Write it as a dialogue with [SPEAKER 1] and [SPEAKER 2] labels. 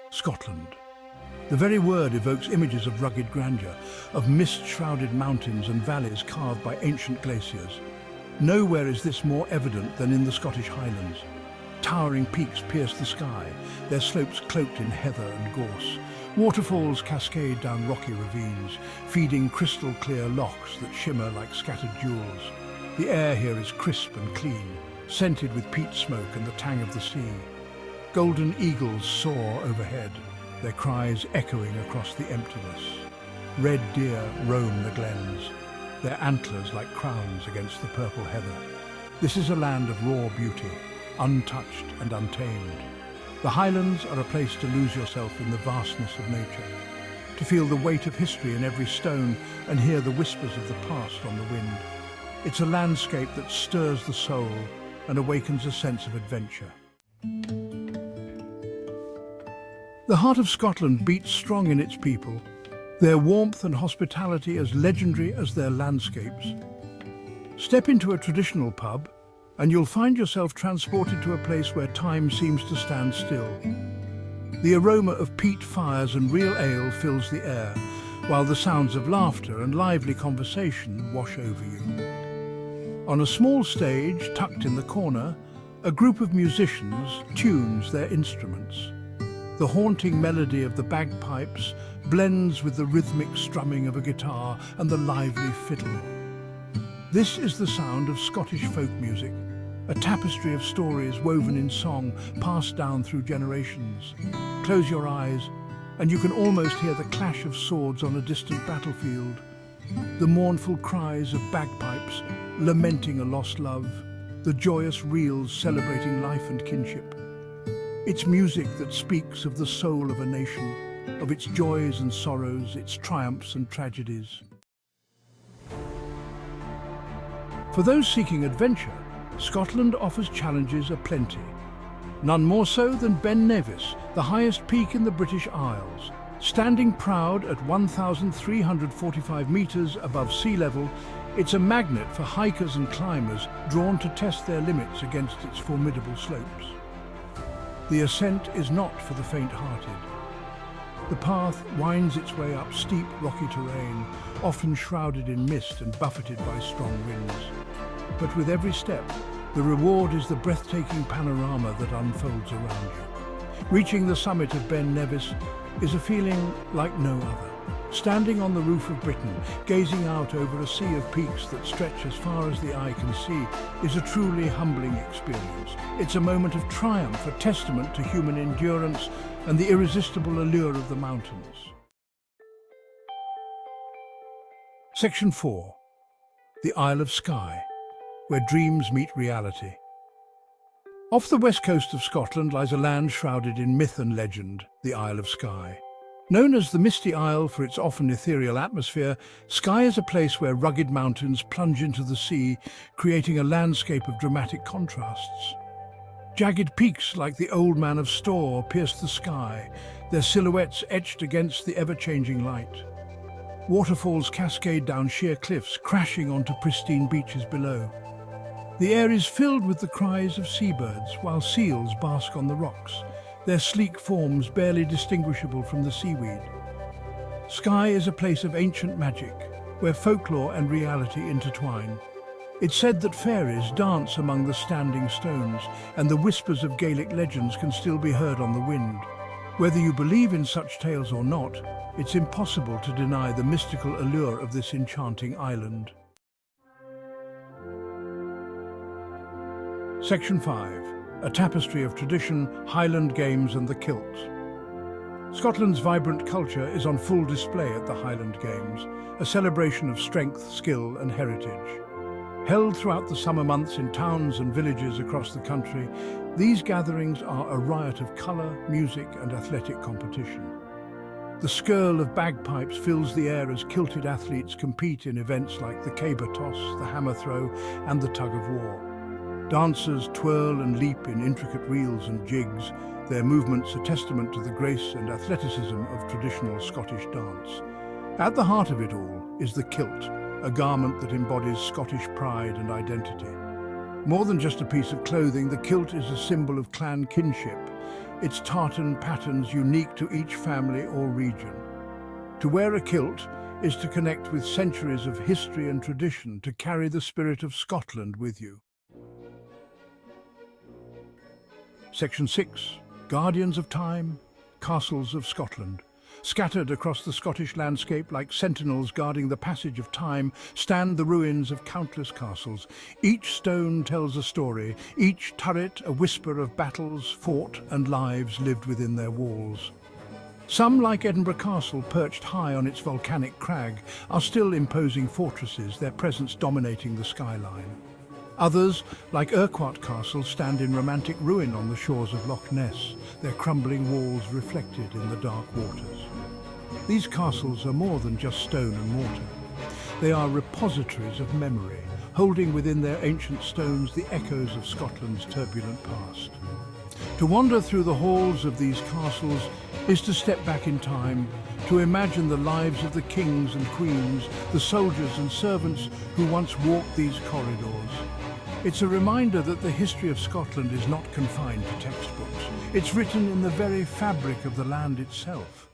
[SPEAKER 1] Scotland. The very word evokes images of rugged grandeur, of mist-shrouded mountains and valleys carved by ancient glaciers. Nowhere is this more evident than in the Scottish Highlands. Towering peaks pierce the sky, their slopes cloaked in heather and gorse. Waterfalls cascade down rocky ravines, feeding crystal-clear lochs that shimmer like scattered jewels. The air here is crisp and clean, scented with peat smoke and the tang of the sea. Golden eagles soar overhead, their cries echoing across the emptiness. Red deer roam the glens, their antlers like crowns against the purple heather. This is a land of raw beauty, untouched and untamed. The Highlands are a place to lose yourself in the vastness of nature, to feel the weight of history in every stone and hear the whispers of the past on the wind. It's a landscape that stirs the soul and awakens a sense of adventure. The heart of Scotland beats strong in its people, their warmth and hospitality as legendary as their landscapes. Step into a traditional pub and you'll find yourself transported to a place where time seems to stand still. The aroma of peat fires and real ale fills the air, while the sounds of laughter and lively conversation wash over you. On a small stage, tucked in the corner, a group of musicians tunes their instruments. The haunting melody of the bagpipes blends with the rhythmic strumming of a guitar and the lively fiddle. This is the sound of Scottish folk music, a tapestry of stories woven in song, passed down through generations. Close your eyes, and you can almost hear the clash of swords on a distant battlefield, the mournful cries of bagpipes lamenting a lost love, the joyous reels celebrating life and kinship. It's music that speaks of the soul of a nation, of its joys and sorrows, its triumphs and tragedies. For those seeking adventure, Scotland offers challenges aplenty. None more so than Ben Nevis, the highest peak in the British Isles. Standing proud at 1,345 metres above sea level, it's a magnet for hikers and climbers drawn to test their limits against its formidable slopes. The ascent is not for the faint-hearted. The path winds its way up steep, rocky terrain, often shrouded in mist and buffeted by strong winds. But with every step, the reward is the breathtaking panorama that unfolds around you. Reaching the summit of Ben Nevis is a feeling like no other. Standing on the roof of Britain, gazing out over a sea of peaks that stretch as far as the eye can see, is a truly humbling experience. It's a moment of triumph, a testament to human endurance and the irresistible allure of the mountains. Section 4. The Isle of Skye, where dreams meet reality. Off the west coast of Scotland lies a land shrouded in myth and legend, the Isle of Skye. Known as the Misty Isle for its often ethereal atmosphere, Skye is a place where rugged mountains plunge into the sea, creating a landscape of dramatic contrasts. Jagged peaks like the Old Man of Storr pierce the sky, their silhouettes etched against the ever-changing light. Waterfalls cascade down sheer cliffs, crashing onto pristine beaches below. The air is filled with the cries of seabirds, while seals bask on the rocks, their sleek forms barely distinguishable from the seaweed. Skye is a place of ancient magic, where folklore and reality intertwine. It's said that fairies dance among the standing stones, and the whispers of Gaelic legends can still be heard on the wind. Whether you believe in such tales or not, it's impossible to deny the mystical allure of this enchanting island. Section 5. A tapestry of tradition, Highland games and the kilt. Scotland's vibrant culture is on full display at the Highland Games, a celebration of strength, skill and heritage. Held throughout the summer months in towns and villages across the country, these gatherings are a riot of colour, music and athletic competition. The skirl of bagpipes fills the air as kilted athletes compete in events like the caber toss, the hammer throw and the tug of war. Dancers twirl and leap in intricate reels and jigs, their movements a testament to the grace and athleticism of traditional Scottish dance. At the heart of it all is the kilt, a garment that embodies Scottish pride and identity. More than just a piece of clothing, the kilt is a symbol of clan kinship, its tartan patterns unique to each family or region. To wear a kilt is to connect with centuries of history and tradition, to carry the spirit of Scotland with you. Section 6. Guardians of Time, Castles of Scotland. Scattered across the Scottish landscape like sentinels guarding the passage of time stand the ruins of countless castles. Each stone tells a story, each turret a whisper of battles fought and lives lived within their walls. Some, like Edinburgh Castle, perched high on its volcanic crag, are still imposing fortresses, their presence dominating the skyline. Others, like Urquhart Castle, stand in romantic ruin on the shores of Loch Ness, their crumbling walls reflected in the dark waters. These castles are more than just stone and mortar. They are repositories of memory, holding within their ancient stones the echoes of Scotland's turbulent past. To wander through the halls of these castles is to step back in time, to imagine the lives of the kings and queens, the soldiers and servants who once walked these corridors. It's a reminder that the history of Scotland is not confined to textbooks. It's written in the very fabric of the land itself.